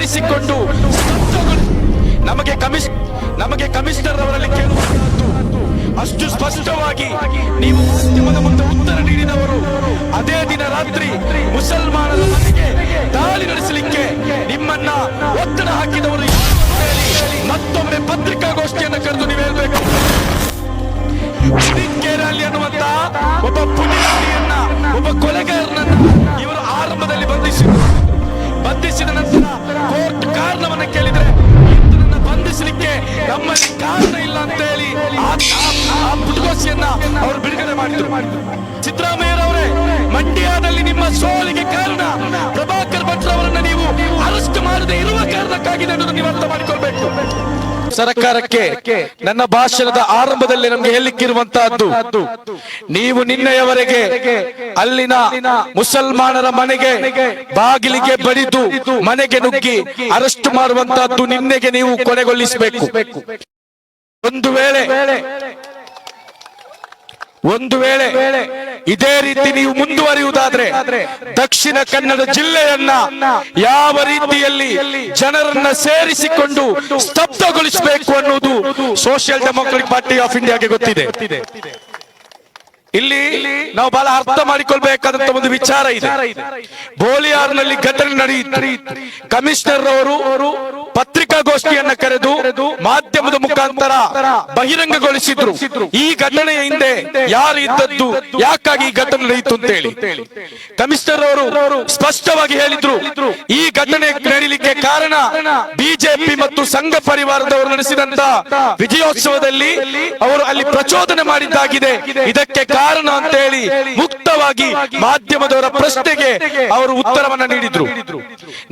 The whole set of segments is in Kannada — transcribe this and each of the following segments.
ಸೇರಿಸಿಕೊಂಡು ನಮಗೆ ಕಮಿಷನರ್ ಅವರಲ್ಲಿ ಕೇಳುವಂತಹದ್ದು ಅಷ್ಟು ಸ್ಪಷ್ಟವಾಗಿ ನೀವು ಮಾಧ್ಯಮದ ಮುಂದೆ ಉತ್ತರ ನೀಡಿದವರು ಅದೇ ದಿನ ರಾತ್ರಿ ಮುಸಲ್ಮಾನರ ಮನೆಗೆ ದಾಳಿ ನಡೆಸಲಿಕ್ಕೆ ನಿಮ್ಮನ್ನ ಒತ್ತಡ ಹಾಕಿದವರು ಮತ್ತೊಮ್ಮೆ ಪತ್ರಿಕಾಗೋಷ್ಠಿಯನ್ನು ಕರೆದು ನೀವು ಹೇಳ್ಬೇಕು. ಕೇರಳಿ ಅನ್ನುವಂತ ಒಬ್ಬ ಪುಣ್ಯನನ್ನ ಒಬ್ಬ ಕೊಲೆಗಾರನನ್ನ ಇವರು ಆರಂಭದಲ್ಲಿ ಬಂಧಿಸಿದ ನಂತರ ಕೋರ್ಟ್ ಕಾರಣವನ್ನ ಕೇಳಿದ್ರೆ ಈತನನ್ನ ಬಂಧಿಸಲಿಕ್ಕೆ ನಮ್ಮಲ್ಲಿ ಕಾರಣ ಇಲ್ಲ ಅಂತ ಹೇಳಿ ಆ ಪುಟಗೋಷ್ಠಿಯನ್ನ ಅವರು ಬಿಡುಗಡೆ ಮಾಡಿದ್ರು. ಸಿದ್ದರಾಮಯ್ಯರವರೇ, ಮಂಡ್ಯದಲ್ಲಿ ನಿಮ್ಮ ಸೋಲಿಗೆ ಕಾರಣ ಪ್ರಭಾಕರ್ ಭಟ್ರವರನ್ನ ನೀವು ಅರೆಸ್ಟ್ ಮಾಡದೆ ಇರುವ ಕಾರಣಕ್ಕಾಗಿದೆ ಅನ್ನೋದು ನೀವು ಅರ್ಥ ಮಾಡಿಕೊಳ್ಬೇಕು. ಸರ್ಕಾರಕ್ಕೆ ನನ್ನ ಭಾಷಣದ ಆರಂಭದಲ್ಲಿ ನಮಗೆ ಹೇಳಲಿಕ್ಕಿರುವಂತಹದ್ದು, ನೀವು ನಿನ್ನೆಯವರೆಗೆ ಅಲ್ಲಿನ ಮುಸಲ್ಮಾನರ ಮನೆಗೆ ಬಾಗಿಲಿಗೆ ಬಡಿದು ಮನೆಗೆ ನುಗ್ಗಿ ಅರೆಸ್ಟ್ ಮಾಡುವಂತಹದ್ದು ನಿನ್ನೆಗೆ ನೀವು ಕೊನೆಗೊಳಿಸಬೇಕು. ಒಂದು ವೇಳೆ ಇದೇ ರೀತಿ ನೀವು ಮುಂದುವರಿಯುವುದಾದ್ರೆ ದಕ್ಷಿಣ ಕನ್ನಡ ಜಿಲ್ಲೆಯನ್ನ ಯಾವ ರೀತಿಯಲ್ಲಿ ಜನರನ್ನ ಸೇರಿಸಿಕೊಂಡು ಸ್ತಬ್ಧಗೊಳಿಸಬೇಕು ಅನ್ನುವುದು ಸೋಷಿಯಲ್ ಡೆಮೊಕ್ರಾಟಿಕ್ ಪಾರ್ಟಿ ಆಫ್ ಇಂಡಿಯಾಗೆ ಗೊತ್ತಿದೆ. ಇಲ್ಲಿ ನಾವು ಬಹಳ ಅರ್ಥ ಮಾಡಿಕೊಳ್ಬೇಕಾದಂತ ಒಂದು ವಿಚಾರ ಇದೆ. ಬೋಲಿಯಾರ್ನಲ್ಲಿ ಘಟನೆ ನಡೆಯಿತು. ಕಮಿಷನರ್ ಅವರು ಪತ್ರಿಕಾಗೋಷ್ಠಿಯನ್ನ ಕರೆದು ಮಾಧ್ಯಮದ ಮುಖಾಂತರ ಬಹಿರಂಗಗೊಳಿಸಿದ್ರು ಈ ಘಟನೆಯ ಹಿಂದೆ ಯಾರು ಇದ್ದದ್ದು, ಯಾಕಾಗಿ ಈ ಘಟನೆ ನಡೆಯಿತು ಅಂತ ಹೇಳಿ. ಕಮಿಷನರ್ ಅವರು ಸ್ಪಷ್ಟವಾಗಿ ಹೇಳಿದ್ರು, ಈ ಘಟನೆ ನಡೀಲಿಕ್ಕೆ ಕಾರಣ ಬಿಜೆಪಿ ಮತ್ತು ಸಂಘ ಪರಿವಾರದವರು ನಡೆಸಿದಂತ ವಿಜಯೋತ್ಸವದಲ್ಲಿ ಅವರು ಅಲ್ಲಿ ಪ್ರಚೋದನೆ ಮಾಡಿದ್ದಾಗಿದೆ, ಇದಕ್ಕೆ ಕಾರಣ ಅಂತ ಹೇಳಿ ಮುಕ್ತವಾಗಿ ಮಾಧ್ಯಮದವರ ಪ್ರಶ್ನೆಗೆ ಅವರು ಉತ್ತರವನ್ನ ನೀಡಿದ್ರು.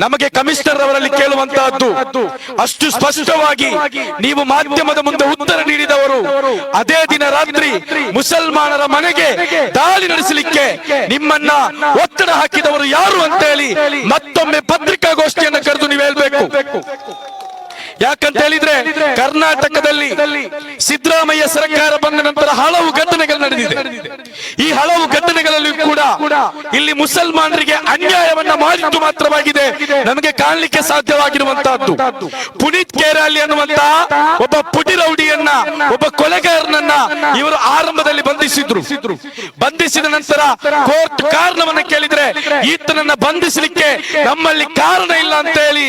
ನಮಗೆ ಕಮಿಷನರ್ ಅವರಲ್ಲಿ ಕೇಳುವಂತಹದ್ದು, ಅಷ್ಟು ಸ್ಪಷ್ಟವಾಗಿ ನೀವು ಮಾಧ್ಯಮದ ಮುಂದೆ ಉತ್ತರ ನೀಡಿದವರು ಅದೇ ದಿನ ರಾತ್ರಿ ಮುಸಲ್ಮಾನರ ಮನೆಗೆ ದಾಳಿ ನಡೆಸಲಿಕ್ಕೆ ನಿಮ್ಮನ್ನ ಒತ್ತಡ ಹಾಕಿದವರು ಯಾರು ಅಂತ ಹೇಳಿ ಮತ್ತೊಮ್ಮೆ ಪತ್ರಿಕಾಗೋಷ್ಠಿಯನ್ನು ಕರೆದು ನೀವು ಹೇಳ್ಬೇಕು. ಯಾಕಂತ ಹೇಳಿದ್ರೆ ಕರ್ನಾಟಕದಲ್ಲಿ ಸಿದ್ದರಾಮಯ್ಯ ಸರ್ಕಾರ ಬಂದ ನಂತರ ಹಲವು ಘಟನೆಗಳು ನಡೆದಿದೆ. ಈ ಹಲವು ಘಟನೆಗಳಲ್ಲಿ ಕೂಡ ಇಲ್ಲಿ ಮುಸಲ್ಮಾನರಿಗೆ ಅನ್ಯಾಯವನ್ನ ಮಾಡಿದ್ದು ಮಾತ್ರವಾಗಿದೆ ನಮಗೆ ಕಾಣಲಿಕ್ಕೆ ಸಾಧ್ಯವಾಗಿರುವಂತಹದ್ದು. ಪುನೀತ್ ಕೇರಳಿ ಅನ್ನುವಂತ ಒಬ್ಬ ಪುಟಿ ರೌಡಿಯನ್ನ, ಒಬ್ಬ ಕೊಲೆಗಾರನನ್ನ ಇವರು ಆರಂಭದಲ್ಲಿ ಬಂಧಿಸಿದ ನಂತರ ಕೋರ್ಟ್ ಕಾರಣವನ್ನ ಕೇಳಿದ್ರೆ ಈತನನ್ನ ಬಂಧಿಸಲಿಕ್ಕೆ ನಮ್ಮಲ್ಲಿ ಕಾರಣ ಇಲ್ಲ ಅಂತ ಹೇಳಿ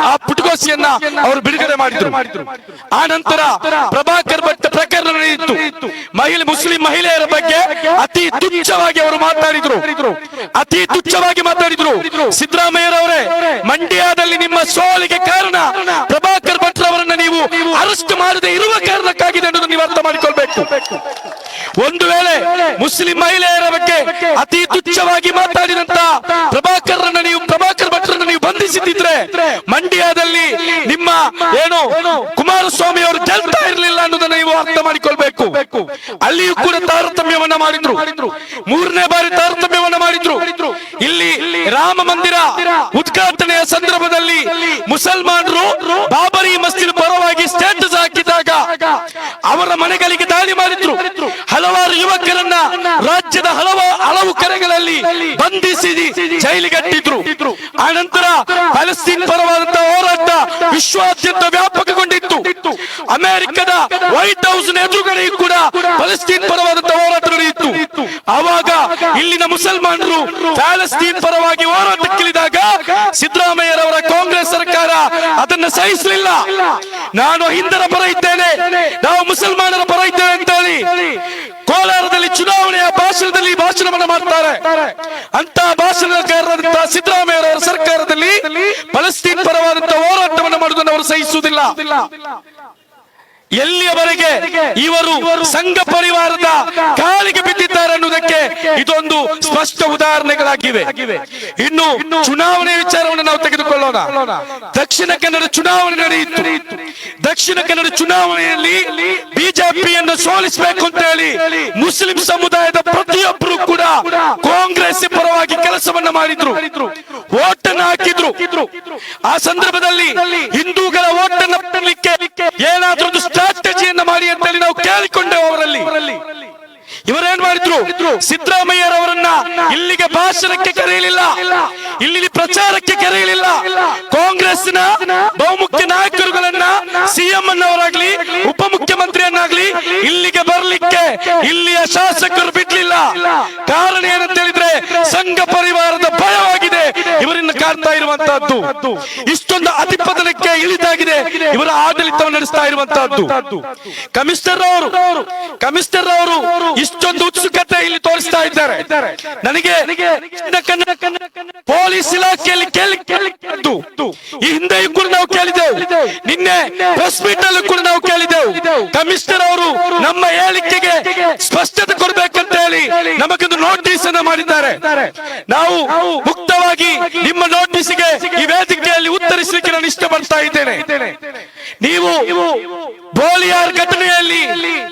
ಆ ಪುಟಗೋಷ್ಠಿಯನ್ನ ಅವರು ಬಿಡುಗಡೆ ಮಾಡಿದ್ರು. ಆ ನಂತರ ಪ್ರಭಾಕರ್ ಭಟ್ ಪ್ರಕರಣ ನಡೆಯಿತು. ಮುಸ್ಲಿಂ ಮಹಿಳೆಯರ ಬಗ್ಗೆ ಅತಿ ತುಚ್ಛವಾಗಿ ಅವರು ಮಾತಾಡಿದ್ರು. ಸಿದ್ದರಾಮಯ್ಯರವರೇ, ಮಂಡ್ಯದಲ್ಲಿ ನಿಮ್ಮ ಸೋಲಿಗೆ ಕಾರಣ ಪ್ರಭಾಕರ್ ಭಟ್ರವರನ್ನ ನೀವು ಅರೆಸ್ಟ್ ಮಾಡದೆ ಇರುವ ಕಾರಣಕ್ಕಾಗಿದೆ ಅನ್ನೋದು ನೀವು ಅರ್ಥ ಮಾಡಿಕೊಳ್ಬೇಕು. ಒಂದು ವೇಳೆ ಮುಸ್ಲಿಂ ಮಹಿಳೆಯರ ಬಗ್ಗೆ ಅತಿ ತುಚ್ಛವಾಗಿ ಮಾತಾಡಿದಂತ ಪ್ರಭಾಕರ್ ಭಟ್ರನ್ನ ನೀವು ಬಂಧಿಸಿದ್ರೆ ಮಂಡ್ಯದಲ್ಲಿ ನಿಮ್ಮ ಕುಮಾರಸ್ವಾಮಿ ಅವರು ಗೆಲ್ತಾ ಇರಲಿಲ್ಲ ಅನ್ನೋದನ್ನ ನೀವು ಅರ್ಥ ಮಾಡಿಕೊಳ್ಬೇಕು. ಅಲ್ಲಿಯೂ ಕೂಡ ತಾರತಮ್ಯವನ್ನ ಮಾಡಿದ್ರು, 3ನೇ ಬಾರಿ ತಾರತಮ್ಯವನ್ನ ಮಾಡಿದ್ರು. ಇಲ್ಲಿ ರಾಮ ಮಂದಿರ ಉದ್ಘಾಟನೆಯ ಸಂದರ್ಭದಲ್ಲಿ ಮುಸಲ್ಮಾನರು ಬಾಬರಿ ಮಸ್ಜಿದ್ ಪರವಾಗಿ ಸ್ಟೇಟಸ್ ಹಾಕಿದಾಗ ಅವರ ಮನೆಗಳಿಗೆ ದಾಳಿ ಮಾಡಿದ್ರು. ಹಲವಾರು ಯುವಕರನ್ನ ರಾಜ್ಯದ ಹಲವು ಕರೆಗಳಲ್ಲಿ ಬಂಧಿಸಿ ಜೈಲಿಗಟ್ಟಿದ್ರು. ಆ ನಂತರ ಪ್ಯಾಲೆಸ್ತೀನ್ ಪರವಾದಂತಹ ಹೋರಾಟ ವಿಶ್ವಾದ್ಯಂತ ವ್ಯಾಪಕಗೊಂಡಿತ್ತು. ಅಮೆರಿಕದ ವೈಟ್ ಹೌಸ್ ಎದುರುಗಡೆ ಕೂಡ ಪ್ಯಾಲೆಸ್ತೀನ್ ಪರವಾದಂತಹ ಹೋರಾಟ ನಡೆಯಿತು. ಆವಾಗ ಇಲ್ಲಿನ ಮುಸಲ್ಮಾನರು ಪ್ಯಾಲೆಸ್ತೀನ್ ಪರವಾಗಿ ಹೋರಾಟಕ್ಕಿಳಿದಾಗ ಸಿದ್ದರಾಮಯ್ಯರವರ ಕಾಂಗ್ರೆಸ್ ಸರ್ಕಾರ ಅದನ್ನು ಸಹಿಸಲಿಲ್ಲ. ನಾನು ಹಿಂದರ ಪರ ಇದ್ದೇನೆ, ನಾವು ಮುಸಲ್ಮಾನರ ಪರ ಇದ್ದೇವೆ ಅಂತ ಹೇಳಿ ಕೋಲಾರದಲ್ಲಿ ಚುನಾವಣೆಯ ಭಾಷಣವನ್ನು ಮಾಡ್ತಾರೆ. ಅಂತ ಭಾಷಣಕಾರರಾದಂತಹ ಸಿದ್ದರಾಮಯ್ಯರವರ ಸರ್ಕಾರದಲ್ಲಿ ಪ್ಯಾಲೆಸ್ತೀನ್ ಪರವಾದಂತಹ ಹೋರಾಟವನ್ನು ಮಾಡುವುದನ್ನು ಅವರು ಸಹಿಸುವುದಿಲ್ಲ. ಎಲ್ಲಿಯವರೆಗೆ ಇವರು ಸಂಘ ಪರಿವಾರದ ಕಾಲಿಗೆ ಬಿದ್ದಿದ್ದಾರೆ ಅನ್ನುವುದಕ್ಕೆ ಇದೊಂದು ಸ್ಪಷ್ಟ ಉದಾಹರಣೆಗಳಾಗಿವೆ. ಇನ್ನು ಚುನಾವಣೆ ವಿಚಾರವನ್ನು ನಾವು ತೆಗೆದುಕೊಳ್ಳೋಣ. ದಕ್ಷಿಣ ಕನ್ನಡ ಚುನಾವಣೆ ನಡೆಯಿತು. ದಕ್ಷಿಣ ಕನ್ನಡ ಚುನಾವಣೆಯಲ್ಲಿ ಬಿಜೆಪಿಯನ್ನು ಸೋಲಿಸಬೇಕು ಅಂತ ಹೇಳಿ ಮುಸ್ಲಿಂ ಸಮುದಾಯದ ಪ್ರತಿಯೊಬ್ಬರು ಕೂಡ ಕಾಂಗ್ರೆಸ್ ಪರವಾಗಿ ಕೆಲಸವನ್ನ ಮಾಡಿದ್ರು, ಓಟನ್ನು ಹಾಕಿದ್ರು. ಆ ಸಂದರ್ಭದಲ್ಲಿ ಹಿಂದೂಗಳ ಓಟನ್ನು ಪಡೆಯಲಿಕ್ಕೆ ಏನಾದ್ರೂ ಸ್ಟ್ರಾಟಜಿಯನ್ನು ಮಾಡಿ ಅಂತೇಳಿ ನಾವು ಕೇಳಿಕೊಂಡೆವು ಅವರಲ್ಲಿ. ಇವರೇನ್ ಮಾಡಿದ್ರು, ಸಿದ್ದರಾಮಯ್ಯರವರನ್ನ ಇಲ್ಲಿಗೆ ಭಾಷಣಕ್ಕೆ ಕರೆಯಲಿಲ್ಲ, ಇಲ್ಲಿ ಪ್ರಚಾರಕ್ಕೆ ಕರೆಯಲಿಲ್ಲ. ಕಾಂಗ್ರೆಸ್ನ ಬಹುಮುಖ್ಯ ನಾಯಕರುಗಳನ್ನ, ಸಿಎಂ ಅನ್ನವರಾಗ್ಲಿ ಉಪಮುಖ್ಯಮಂತ್ರಿಯನ್ನಾಗ್ಲಿ ಇಲ್ಲಿಗೆ ಬರ್ಲಿಕ್ಕೆ ಇಲ್ಲಿಯ ಶಾಸಕರು ಬಿಡ್ಲಿಲ್ಲ. ಕಾರಣ ಏನಂತ ಹೇಳಿದ್ರೆ ಸಂಘ ಪರಿವಾರದ ಭಯವಾಗಿದೆ ಇವರಿಂದ ಕಾಡ್ತಾ ಇರುವಂತಹದ್ದು. ಇಷ್ಟೊಂದು ಅಧಿಪತನಕ್ಕೆ ಇಳಿದಾಗಿದೆ ಇವರ ಆಡಳಿತವನ್ನು ನಡೆಸ್ತಾ ಇರುವಂತಹದ್ದು. ಕಮಿಷನರ್ ಅವರು ಇಷ್ಟೊಂದು ಉತ್ಸುಕತೆ ಇಲ್ಲಿ ತೋರಿಸ್ತಾ ಇದ್ದಾರೆ. ನನಗೆ ಪೊಲೀಸ್ ಇಲಾಖೆಯಲ್ಲಿ ಈ ಹಿಂದೆಯೂ ಕೂಡ ನಾವು ಕೇಳಿದೆವು, ನಿನ್ನೆ ಪ್ರೆಸ್ ಮೀಟ್ ಅಲ್ಲೂ ಕೂಡ ನಾವು ಕೇಳಿದೆವು. ಕಮಿಷನರ್ ಅವರು ನಮ್ಮ ಹೇಳಿಕೆಗೆ ಸ್ಪಷ್ಟತೆ ಕೊಡಬೇಕಂತ ಹೇಳಿ ನಮಗೊಂದು ನೋಟಿಸ್ ಅನ್ನು ಮಾಡಿದ್ದಾರೆ. ನಾವು ಮುಕ್ತವಾಗಿ ನಿಮ್ಮ ನೋಟಿಸ್ಗೆ ಈ ವೇದಿಕೆಯಲ್ಲಿ ಉತ್ತರಿಸಲಿಕ್ಕೆ ನಾನು ಇಷ್ಟಪಡ್ತಾ ಇದ್ದೇನೆ. ನೀವು ಬೋಲಿಯಾರ್ ಘಟನೆಯಲ್ಲಿ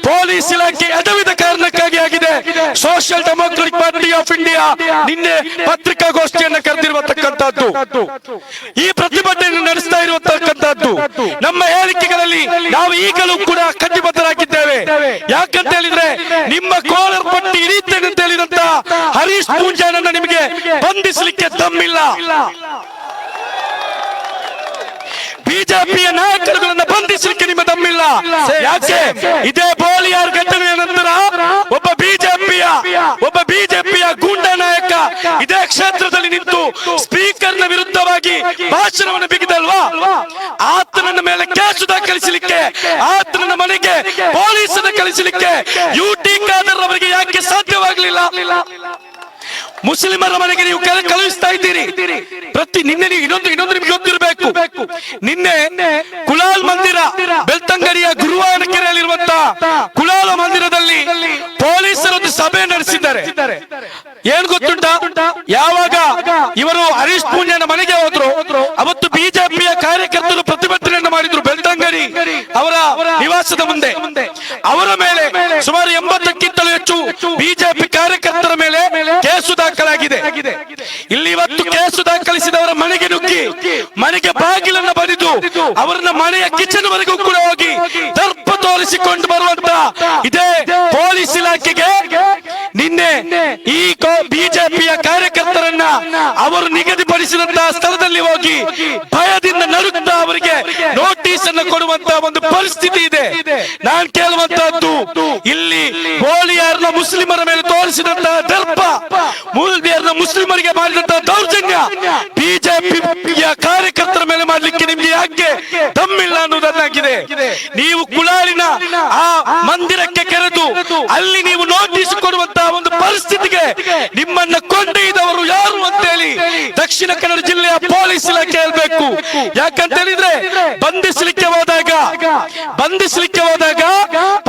ಪೊಲೀಸ್ ಇಲಾಖೆ ಎಡವಿದ ಕಾರಣಕ್ಕಾಗಿ ಆಗಿದೆ. Social democratic party of India ನಿನ್ನೆ ಪತ್ರಿಕಾಗೋಷ್ಠಿಯನ್ನು ಕರೆದಿರುವಂತಕ್ಕಂಥದ್ದು, ಈ ಪ್ರತಿಭಟನೆ ನಡೆಸ್ತಾ ಇರುವಂತಕ್ಕಂಥದ್ದು. ನಮ್ಮ ಹೇಳಿಕೆಗಳಲ್ಲಿ ನಾವು ಈಗಲೂ ಕೂಡ ಕಟಿಬದ್ಧರಾಗಿದ್ದೇವೆ. ಯಾಕಂತ ಹೇಳಿದ್ರೆ ನಿಮ್ಮ ಕೋಲರ್ ಪಟ್ಟಿ ಹಿಡಿಯುತ್ತೇನೆ ಅಂತ ಹೇಳಿದಂತ ಹರೀಶ್ ಪೂಂಜಾನನ್ನ ನಿಮಗೆ ಬಂಧಿಸಲಿಕ್ಕೆ ದಮ್ಮಿಲ್ಲ. ಬಿಜೆಪಿಯ ನಾಯಕರುಗಳನ್ನ ಬಂಧಿಸಲಿಕ್ಕೆ ನಿಮ್ಮ ದಮ್ಮಿಲ್ಲ. ಯಾಕೆ? ಇದೇ ಬೋಲಿಯಾರ್ ಘಟನೆಯ ನಂತರ ಒಬ್ಬ ಬಿಜೆಪಿಯ ಗೂಂಡ ನಾಯಕ ಇದೇ ಕ್ಷೇತ್ರದಲ್ಲಿ ನಿಂತು ಸ್ಪೀಕರ್ನ ವಿರುದ್ಧವಾಗಿ ಭಾಷಣವನ್ನು ಬಿಗಿದಲ್ವಾ, ಆತನನ್ನ ಮೇಲೆ ಕೇಸು ದಾಖಲಿಸಲಿಕ್ಕೆ, ಆತನ ಮನೆಗೆ ಪೊಲೀಸನ್ನು ಕಳಿಸಲಿಕ್ಕೆ ಯುಟಿ ಖಾದರ್ ಅವರಿಗೆ ಯಾಕೆ ಸಾಧ್ಯವಾಗಲಿಲ್ಲ? ಮುಸ್ಲಿಮರ ಮನೆಗೆ ನೀವು ಕಳುಹಿಸ್ತಾ ಇದ್ದೀರಿ. ನಿನ್ನೆ ಇನ್ನೊಂದು ನಿಮ್ಗೆ ಗೊತ್ತಿರಬೇಕು, ನಿನ್ನೆ ಕುಲಾಲ್ ಮಂದಿರ ಬೆಳ್ತಂಗಡಿಯ ಗುರುವಾನಕೆರೆಯಲ್ಲಿರುವಂತಹ ಕುಲಾಲ ಮಂದಿರದಲ್ಲಿ ಪೊಲೀಸರೊಂದು ಸಭೆ ನಡೆಸಿದ್ದಾರೆ. ಏನ್ ಗೊತ್ತುಂಟಾ? ಯಾವಾಗ ಇವರು ಹರೀಶ್ ಪೂಂಜಾನ ಮನೆಗೆ ಹೋದ್ರು, ಅವತ್ತು ಬಿಜೆಪಿಯ ಕಾರ್ಯಕರ್ತರು ಪ್ರತಿಭಟನೆಯನ್ನು ಮಾಡಿದ್ರು ಬೆಳ್ತಂಗಡಿ ಅವರ ನಿವಾಸದ ಮುಂದೆ. ಅವರ ಮೇಲೆ ಸುಮಾರು 80ಕ್ಕಿಂತಲೂ ಹೆಚ್ಚು ಬಿಜೆಪಿ ಕಾರ್ಯಕರ್ತರ ಮೇಲೆ ಕೇಸು ದಾಖಲಾಗಿದೆ. ಇಲ್ಲಿ ಇವತ್ತು ಕೇಸು ದಾಖಲಿಸಿದವರ ಮನೆಗೆ ನುಗ್ಗಿ ಮನೆಗೆ ಬಾಗಿಲನ್ನು ಬಡಿದು ಅವರನ್ನ ಮನೆಯ ಕಿಚನ್ ವರೆಗೂ ಕೂಡ ಹೋಗಿ ದರ್ಪ ತೋರಿಸಿಕೊಂಡು ಬರುವಂತ ಇದೇ ಪೊಲೀಸ್ ಇಲಾಖೆಗೆ ನಿನ್ನೆ ಈ ಬಿಜೆಪಿಯ ಕಾರ್ಯಕರ್ತರನ್ನ ಅವರು ನಿಗದಿಪಡಿಸಿದಂತಹ ಸ್ಥಳದಲ್ಲಿ ಹೋಗಿ ಭಯದಿಂದ ನಡುತ್ತಾ ಅವರಿಗೆ ನೋಟಿಸ್ ಅನ್ನು ಕೊಡುವಂತಹ ಒಂದು ಪರಿಸ್ಥಿತಿ ಇದೆ. ನಾನು ಕೇಳುವಂತಹದ್ದು, ಇಲ್ಲಿ ಬೋಲಿಯಾರ್ನ ಮುಸ್ಲಿಮರ ಮೇಲೆ ತೋರಿಸಿದಂತಹ ದರ್ಪ, ಮೂಲ್ಬಿಯರ್ನ ಮುಸ್ಲಿಮರಿಗೆ ಮಾಡಿದಂತಹ ದೌರ್ಜನ್ಯ ಬಿಜೆಪಿಯ ಕಾರ್ಯಕರ್ತರ ಮೇಲೆ ಮಾಡಲಿಕ್ಕೆ ನಿಮ್ಗೆ ಯಾಕೆ ದಮ್ಮಿಲ್ಲ ಅನ್ನೋದನ್ನಾಗಿದೆ. ನೀವು ಕುಲಾಲಿನ ಆ ಮಂದಿರಕ್ಕೆ ಕರೆದು ಅಲ್ಲಿ ನೀವು ನೋಟಿಸ್ ಕೊಡುವಂತಹ ಒಂದು ಪರಿಸ್ಥಿತಿಗೆ ನಿಮ್ಮನ್ನ ಕೊಂಡೊಯ್ದವರು ಯಾರು ಅಂತೇಳಿ ದಕ್ಷಿಣ ಕನ್ನಡ ಜಿಲ್ಲೆಯ ಪೊಲೀಸ್ ಇಲಾಖೆ ಹೇಳ್ಬೇಕು. ಯಾಕಂತ ಹೇಳಿದ್ರೆ ಬಂಧಿಸಲಿಕ್ಕೆ ಹೋದಾಗ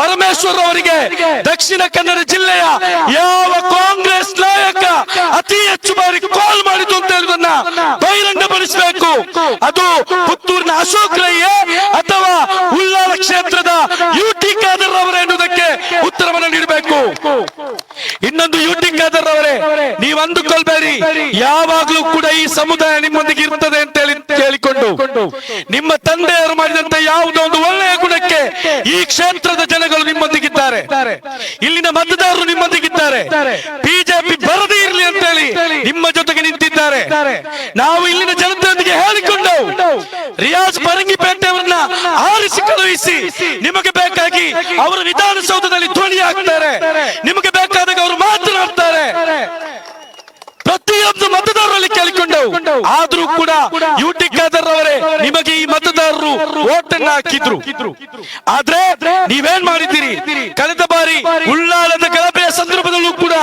ಪರಮೇಶ್ವರ್ ಅವರಿಗೆ ದಕ್ಷಿಣ ಕನ್ನಡ ಜಿಲ್ಲೆಯ ಯಾವ ಕಾಂಗ್ರೆಸ್ ನಾಯಕ ಅತಿ ಹೆಚ್ಚು ಬಾರಿ ಕಾಲ್ ಮಾಡಿದ್ದು ಅಂತ ಹೇಳುವುದನ್ನ ಬಹಿರಂಗಪಡಿಸಬೇಕು. ಅದು ಪುತ್ತೂರಿನ ಅಶೋಕ್ ರೈಯೇ ಅಥವಾ ಉಳ್ಳಾಲ ಕ್ಷೇತ್ರದ ಯುಟಿ ಖಾದರ್ ಅವರೇ ಎನ್ನುವುದಕ್ಕೆ ಉತ್ತರವನ್ನು ನೀಡಬೇಕು. ಇನ್ನೊಂದು ಯುಟಿ ಖಾದರ್ ಅವರೇ, ನೀವು ಅಂದುಕೊಳ್ಬೇಡಿ ಯಾವಾಗ್ಲೂ ಕೂಡ ಈ ಸಮುದಾಯ ನಿಮ್ಮೊಂದಿಗೆ ಇರ್ತದೆ ಅಂತ ಹೇಳಿ ಕೇಳಿಕೊಂಡು ನಿಮ್ಮ ತಂದೆಯವರು ಮಾಡಿದಂತ ಯಾವುದೋ ಒಂದು ಒಳ್ಳೆಯ ಗುಣಕ್ಕೆ ಈ ಕ್ಷೇತ್ರದ ಜನಗಳು ನಿಮ್ಮೊಂದಿಗಿದ್ದಾರೆ, ಇಲ್ಲಿನ ಮತದಾರರು ನಿಮ್ಮೊಂದಿಗಿದ್ದಾರೆ. ಬಿಜೆಪಿ ಬರದೇ ಇರಲಿ ಅಂತ ಹೇಳಿ ನಿಮ್ಮ ಜೊತೆಗೆ ನಿಂತಿದ್ದಾರೆ. ನಾವು ಇಲ್ಲಿನ ಜನತೆಯೊಂದಿಗೆ ಹೇಳಿಕೊಂಡು ರಿಯಾಜ್ ಪರಂಗಿಪೇಟೆ ಅವರನ್ನ ಆರಿಸಿ ಕಳುಹಿಸಿ ನಿಮಗೆ ಬೇಕಾಗಿ ಅವರು ವಿಧಾನಸೌಧದಲ್ಲಿ ಧ್ವನಿ ಹಾಕ್ತಾರೆ, ನಿಮಗೆ ಬೇಕಾದಾಗ ಅವರು ಮಾತನಾಡ್ತಾರೆ. ಪ್ರತಿಯೊಂದು ಮತದಾರರಲ್ಲಿ ಕೇಳಿಕೊಂಡವು. ಆದ್ರೂ ಕೂಡ ಯುಟಿ ಖಾದರ್ ಅವರೇ ನಿಮಗೆ ಈ ಮತದಾರರು ವೋಟ್ ಅನ್ನು ಹಾಕಿದ್ರು. ಆದ್ರೆ ನೀವೇನ್ ಮಾಡಿದ್ದೀರಿ? ಕಳೆದ ಬಾರಿ ಉಳ್ಳಾಲದ ಗಲಭೆಯ ಸಂದರ್ಭದಲ್ಲೂ ಕೂಡ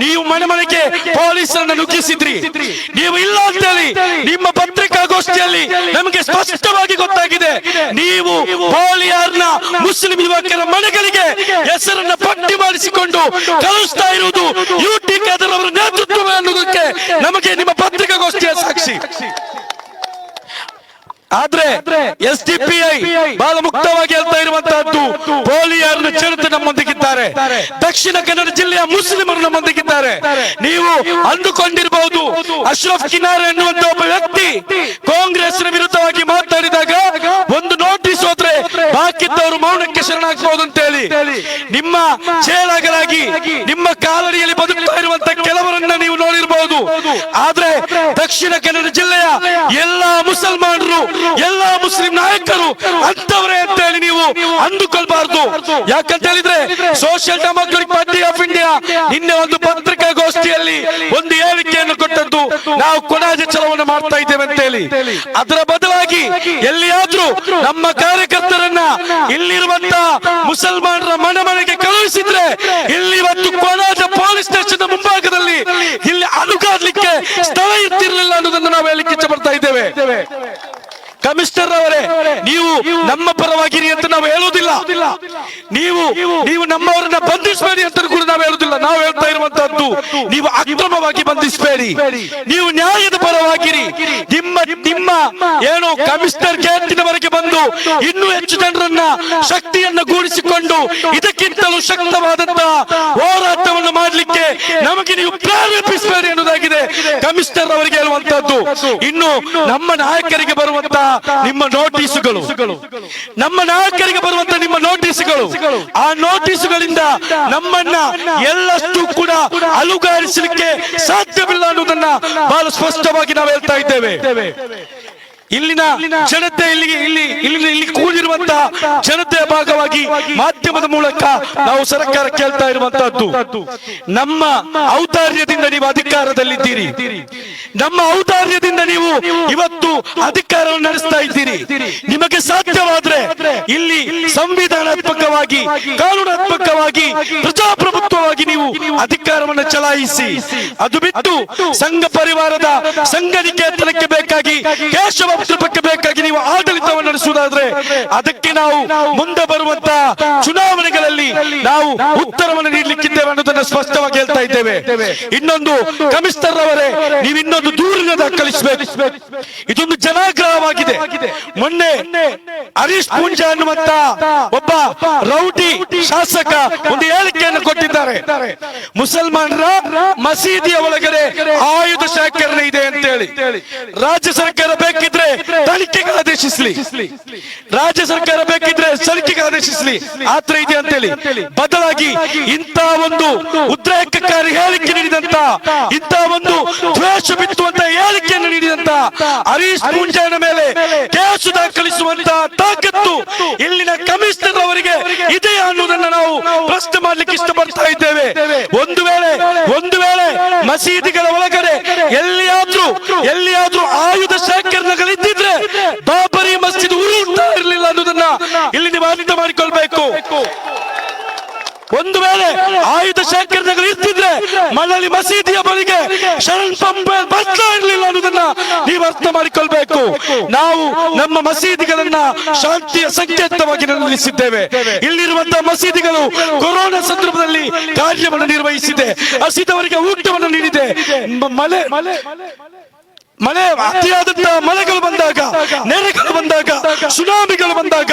ನೀವು ಮನೆಗೆ ಪೊಲೀಸರನ್ನು ನುಗ್ಗಿಸಿದ್ರಿ. ನೀವು ಇಲ್ಲ ಅಂತೇಳಿ ನಿಮ್ಮ ಪತ್ರಿಕಾಗೋಷ್ಠಿಯಲ್ಲಿ ನಮಗೆ ಸ್ಪಷ್ಟವಾಗಿ ಗೊತ್ತಾಗಿದೆ. ನೀವು ಬೋಲಿಯಾರ್ನ ಮುಸ್ಲಿಂ ಯುವಕರ ಮನೆಗಳಿಗೆ ಹೆಸರನ್ನ ಪಟ್ಟಿ ಮಾಡಿಸಿಕೊಂಡು ಕಳಿಸ್ತಾ ಇರುವುದು ಯುಟಿ ಖಾದರ್ ಅವರ ನೇತೃತ್ವ ಅನ್ನೋದಕ್ಕೆ ನಮಗೆ ನಿಮ್ಮ ಪತ್ರಿಕಾಗೋಷ್ಠಿಯ ಸಾಕ್ಷಿ. ಆದ್ರೆ ಎಸ್ಡಿಪಿಐ ಬಹಳ ಮುಕ್ತವಾಗಿ ಹೇಳ್ತಾ ಇರುವಂತಹದ್ದು, ಬೋಲಿಯಾರ್ನ ಜನತೆ ನಮ್ಮೊಂದಿಗಿದ್ದಾರೆ, ದಕ್ಷಿಣ ಕನ್ನಡ ಜಿಲ್ಲೆಯ ಮುಸ್ಲಿಮರು ನಮ್ಮೊಂದಿಗಿದ್ದಾರೆ. ನೀವು ಅಂದುಕೊಂಡಿರಬಹುದು ಅಶ್ರಫ್ ಕಿನಾರೆ ಎನ್ನುವಂತ ಒಬ್ಬ ವ್ಯಕ್ತಿ ಕಾಂಗ್ರೆಸ್ನ ವಿರುದ್ಧವಾಗಿ ಮಾತಾಡಿದಾಗ ಒಂದು ನೋಟಿಸ್ ಹೋದ್ರೆ ಬಾಕಿದ್ದವರು ಮೌನಕ್ಕೆ ಶರಣಾಗಬಹುದು ಅಂತ ಹೇಳಿ ನಿಮ್ಮ ಚೇಳಗಳಾಗಿ ನಿಮ್ಮ ಕಾಲಡಿಯಲ್ಲಿ ಬದುಕ್ತಾ ಇರುವಂತ ಕೆಲವರನ್ನ ನೀವು ನೋಡಿರಬಹುದು. ಆದ್ರೆ ದಕ್ಷಿಣ ಕನ್ನಡ ಜಿಲ್ಲೆಯ ಎಲ್ಲಾ ಮುಸಲ್ಮಾನರು, ಎಲ್ಲಾ ಮುಸ್ಲಿಂ ನಾಯಕರು ಅಂತವರೇ ಅಂತ ಹೇಳಿ ನೀವು ಅಂದುಕೊಳ್ಬಾರ್ದು. ಯಾಕಂತ ಹೇಳಿದ್ರೆ social democratic party of India ನಿನ್ನೆ ಒಂದು ಪತ್ರಿಕಾಗೋಷ್ಠಿಯಲ್ಲಿ ಒಂದು ಹೇಳಿಕೆಯನ್ನು ಕೊಟ್ಟದ್ದು, ನಾವು ಕೊನಾಜೆ ಛಲವನ್ನು ಮಾಡ್ತಾ ಇದ್ದೇವೆ ಅಂತ ಹೇಳಿ. ಅದರ ಬದಲಾಗಿ ಎಲ್ಲಿಯಾದ್ರೂ ನಮ್ಮ ಕಾರ್ಯಕರ್ತರನ್ನ ಇಲ್ಲಿರುವಂತ ಮುಸಲ್ಮಾನರ ಮನೆಗೆ ಕಳುಹಿಸಿದ್ರೆ ಇಲ್ಲಿ ಇವತ್ತು ಕೊನಾಜೆ ಪೊಲೀಸ್ ಸ್ಟೇಷನ್ ಮುಂಭಾಗದಲ್ಲಿ ಇಲ್ಲಿ ಅಲುಗಾಡ್ಲಿಕ್ಕೆ ಸ್ಥಳ ಇರ್ತಿರ್ಲಿಲ್ಲ ಅನ್ನೋದನ್ನು ನಾವು ಹೇಳಿಕ್ಕೆ ಇಚ್ಛೆ ಪಡ್ತಾ ಇದ್ದೇವೆ. ಕಮಿಷನರ್ ಅವರೇ, ನೀವು ನಮ್ಮ ಪರವಾಗಿರಿ ಅಂತ ನಾವು ಹೇಳುವುದಿಲ್ಲ, ನೀವು ನಮ್ಮವರನ್ನ ಬಂಧಿಸಬೇಡಿ ಅಂತ ಕೂಡ ನಾವು ಹೇಳುವುದಿಲ್ಲ. ನಾವು ಹೇಳ್ತಾ ಇರುವಂತಹದ್ದು, ನೀವು ಅಕ್ರಮವಾಗಿ ಬಂಧಿಸಬೇಡಿ, ನೀವು ನ್ಯಾಯದ ಪರವಾಗಿರಿ. ನಿಮ್ಮ ಏನು ಕಮಿಷನರ್ ಗೇಟಿನವರೆಗೆ ಬಂದು ಇನ್ನೂ ಹೆಚ್ಚು ಜನರನ್ನ ಶಕ್ತಿಯನ್ನು ಗೂಡಿಸಿಕೊಂಡು ಇದಕ್ಕಿಂತಲೂ ಶಕ್ತವಾದಂತಹ ಹೋರಾಟವನ್ನು ಮಾಡಲಿಕ್ಕೆ ನಮಗೆ ನೀವು ಪ್ರೇರೇಪಿಸಬೇಡಿ ಎನ್ನುವುದಾಗಿದೆ ಕಮಿಷನರ್ ಅವರಿಗೆ ಹೇಳುವಂತಹದ್ದು. ಇನ್ನು ನಮ್ಮ ನಾಯಕರಿಗೆ ಬರುವಂತಹ ನಿಮ್ಮ ನೋಟಿಸುಗಳು, ನಮ್ಮ ನಾಯಕರಿಗೆ ಬರುವಂತ ನಿಮ್ಮ ನೋಟಿಸುಗಳು, ಆ ನೋಟಿಸುಗಳಿಂದ ನಮ್ಮನ್ನ ಎಲ್ಲಷ್ಟು ಕೂಡ ಅಲುಗಾಡಿಸಲಿಕ್ಕೆ ಸಾಧ್ಯವಿಲ್ಲ ಅನ್ನೋದನ್ನ ಬಹಳ ಸ್ಪಷ್ಟವಾಗಿ ನಾವು ಹೇಳ್ತಾ ಇದ್ದೇವೆ. ಇಲ್ಲಿನ ಜನತೆ, ಇಲ್ಲಿ ಕೂಡಿರುವಂತಹ ಜನತೆಯ ಭಾಗವಾಗಿ ಮಾಧ್ಯಮದ ಮೂಲಕ ನಾವು ಸರ್ಕಾರ ಕೇಳ್ತಾ ಇರುವಂತಹದ್ದು, ನಮ್ಮ ಔದಾರ್ಯದಿಂದ ನೀವು ಅಧಿಕಾರದಲ್ಲಿದ್ದೀರಿ, ನಮ್ಮ ಔದಾರ್ಯದಿಂದ ನೀವು ಇವತ್ತು ಅಧಿಕಾರವನ್ನು ನಡೆಸ್ತಾ ಇದ್ದೀರಿ. ನಿಮಗೆ ಸಾಧ್ಯವಾದ್ರೆ ಇಲ್ಲಿ ಸಂವಿಧಾನಾತ್ಮಕವಾಗಿ, ಕಾನೂನಾತ್ಮಕವಾಗಿ, ಪ್ರಜಾಪ್ರಭುತ್ವವಾಗಿ ನೀವು ಅಧಿಕಾರವನ್ನು ಚಲಾಯಿಸಿ. ಅದು ಬಿಟ್ಟು ಸಂಘ ಪರಿವಾರದ ಸಂಘನಿಕೇತನಕ್ಕೆ ಬೇಕಾಗಿ, ಕೇಶವ ಬಗ್ಗೆ ಬೇಕಾಗಿ ನೀವು ಆಡಳಿತವನ್ನು ನಡೆಸುವುದಾದ್ರೆ ಅದಕ್ಕೆ ನಾವು ಮುಂದೆ ಬರುವಂತ ಚುನಾವಣೆಗಳಲ್ಲಿ ನಾವು ಉತ್ತರವನ್ನು ನೀಡಲಿಕ್ಕಿದ್ದೇವೆ ಅನ್ನೋದನ್ನ ಸ್ಪಷ್ಟವಾಗಿ ಹೇಳ್ತಾ ಇದ್ದೇವೆ. ಇನ್ನೊಂದು, ಕಮಿಷನರ್ ಅವರೇ, ನೀವು ಇನ್ನೊಂದು ದೂರನ್ನ ದಾಖಲಿಸಬೇಕು. ಇದೊಂದು ಜನಾಗ್ರಹವಾಗಿದೆ. ಮೊನ್ನೆ ಹರೀಶ್ ಪೂಂಜಾ ಅನ್ನುವಂತ ಒಬ್ಬ ರೌಡಿ ಶಾಸಕ ಒಂದು ಹೇಳಿಕೆಯನ್ನು ಕೊಟ್ಟಿದ್ದಾರೆ. ಮುಸಲ್ಮಾನರ ಮಸೀದಿಯ ಒಳಗಡೆ ಆಯುಧ ಶೇಖರಣೆ ಇದೆ ಅಂತ ಹೇಳಿ ರಾಜ್ಯ ಸರ್ಕಾರ ಬೇಕಿದ್ರೆ ತನಿಖೆಗೆ ಆದೇಶಿಸಲಿ, ರಾಜ್ಯ ಸರ್ಕಾರ ಬೇಕಿದ್ರೆ ತನಿಖೆಗೆ ಆದೇಶಿಸಲಿ, ಆತರ ಇದೆ ಅಂತ ಹೇಳಿ. ಬದಲಾಗಿ ಇಂಥ ಒಂದು ಉದ್ರೇಕಕಾರಿ ಹೇಳಿಕೆ ನೀಡಿದಂತ, ಇಂಥ ಒಂದು ದ್ವೇಷ ಬಿತ್ತುವಂತ ಹೇಳಿಕೆಯನ್ನು ನೀಡಿದಂತ ಹರೀಶ್ ಪೂಂಜಾನ ಮೇಲೆ ಕೇಸು ದಾಖಲಿಸುವಂತ ತಾಕತ್ತು ಇಲ್ಲಿನ ಕಮಿಷನರ್ ಅವರಿಗೆ ಇದೆ ಅನ್ನುವುದನ್ನು ನಾವು ಪ್ರಶ್ನೆ ಮಾಡ್ಲಿಕ್ಕೆ ಇಷ್ಟಪಡ್ತಾ ಇದ್ದೇವೆ. ಒಂದು ವೇಳೆ ಮಸೀದಿಗಳ ಒಳಗಡೆ ಎಲ್ಲಿಯಾದ್ರೂ ಆಯುಧ ಶೇಖರಣೆಗಳಿದ್ದಿದ್ರೆ ಬಾಬರಿ ಮಸ್ಜಿದ್ ಉರುಳ್ತಾ ಇರಲಿಲ್ಲ ಅನ್ನೋದನ್ನ ಇಲ್ಲಿ ನೀವು ಅರ್ಥ ಮಾಡಿಕೊಳ್ಬೇಕು. ಒಂದು ವೇಳೆ ಆಯುಧ ಶೇಖರಣೆಗಳು ಇರ್ತಿದ್ರೆ ಮಳಲಿ ಮಸೀದಿಯ ಬಳಿಗೆ ಶರಣ್ ಪಂಪೆ ಬರ್ತಾ ಇರಲಿಲ್ಲ ಅನ್ನೋದನ್ನ ನೀವು ಅರ್ಥ ಮಾಡಿಕೊಳ್ಬೇಕು. ನಾವು ನಮ್ಮ ಮಸೀದಿಗಳನ್ನ ಶಾಂತಿಯ ಸಂಕೇತವಾಗಿ ನಿಲ್ಲಿಸಿದ್ದೇವೆ. ಇಲ್ಲಿರುವಂತಹ ಮಸೀದಿಗಳು ಕೊರೋನಾ ಸಂದರ್ಭದಲ್ಲಿ ಕಾರ್ಯವನ್ನು ನಿರ್ವಹಿಸಿದೆ, ಹಸಿದವರಿಗೆ ಊಟವನ್ನು ನೀಡಿದೆ. ಮಳೆ ಅತಿಯಾದಂತಹ ಮಳೆಗಳು ಬಂದಾಗ, ನೆರೆಗಳು ಬಂದಾಗ, ಸುನಾಮಿಗಳು ಬಂದಾಗ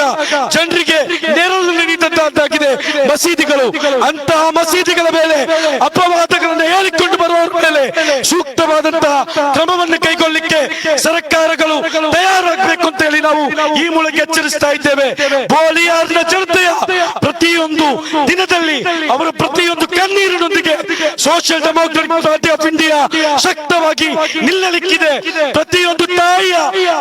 ಜನರಿಗೆ ನೆರಳು ನೀಡಿದಂತಾಗಿದೆ ಮಸೀದಿಗಳು. ಅಂತಹ ಮಸೀದಿಗಳ ಮೇಲೆ ಅಪವಾದಗಳನ್ನು ಹೇಳಿಕೊಂಡು ಬರುವವರ ಮೇಲೆ ಸೂಕ್ತವಾದಂತಹ ಕ್ರಮವನ್ನು ಕೈಗೊಳ್ಳಿಕ್ಕೆ ಸರ್ಕಾರಗಳು ತಯಾರಾಗಬೇಕು ಅಂತ ಹೇಳಿ ನಾವು ಈ ಮೂಲಕ ಎಚ್ಚರಿಸ್ತಾ ಇದ್ದೇವೆ. ಬೋಲಿಯಾರ್ನ ಜನತೆಯ ಪ್ರತಿಯೊಂದು ದಿನದಲ್ಲಿ ಅವರ ಪ್ರತಿಯೊಂದು ಕಣ್ಣೀರಿನೊಂದಿಗೆ social democratic party of India ಶಕ್ತವಾಗಿ ನಿಲ್ಲಲಿಕ್ಕಿದೆ. ಪ್ರತಿಯೊಂದು ತಾಯಿಯ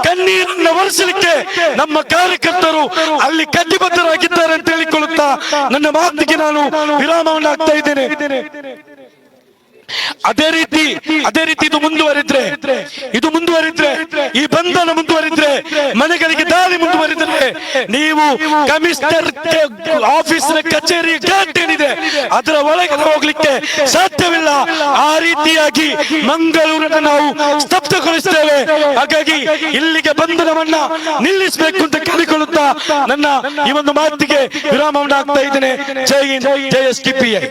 ಕಣ್ಣೀರನ್ನು ಒರೆಸಲಿಕ್ಕೆ ನಮ್ಮ ಕಾರ್ಯಕರ್ತರು ಅಲ್ಲಿ ಕಟಿಬದ್ಧರಾಗಿದ್ದಾರೆ ಅಂತ ಹೇಳಿಕೊಳ್ಳುತ್ತಾ ನನ್ನ ಮಾತಿಗೆ ನಾನು ವಿರಾಮವನ್ನು ಹಾಕ್ತಾ ಇದ್ದೇನೆ. ಅದೇ ರೀತಿ ಇದು ಮುಂದುವರಿದ್ರೆ ಈ ಬಂಧನ ಮುಂದುವರಿದ್ರೆ, ಮನೆಗಳಿಗೆ ದಾಳಿ ಮುಂದುವರಿದ್ರೆ, ನೀವು ಕಮಿಷನರ್ ಆಫೀಸ್ನ ಕಚೇರಿ ಗೇಟ್ ಏನಿದೆ ಅದರ ಒಳಗೆ ಹೋಗ್ಲಿಕ್ಕೆ ಸಾಧ್ಯವಿಲ್ಲ. ಆ ರೀತಿಯಾಗಿ ಮಂಗಳೂರನ್ನು ನಾವು ಸ್ತಬ್ಧಗೊಳಿಸ್ತೇವೆ. ಹಾಗಾಗಿ ಇಲ್ಲಿಗೆ ಬಂಧನವನ್ನ ನಿಲ್ಲಿಸಬೇಕು ಅಂತ ಕೇಳಿಕೊಳ್ಳುತ್ತಾ ನನ್ನ ಈ ಒಂದು ಮಾತಿಗೆ ವಿರಾಮವನ್ನು ಹಾಕ್ತಾ ಇದ್ದೇನೆ. ಜೈ ಹಿಂದ್, ಜೈ ಎಸ್ ಡಿ ಪಿ ಐ.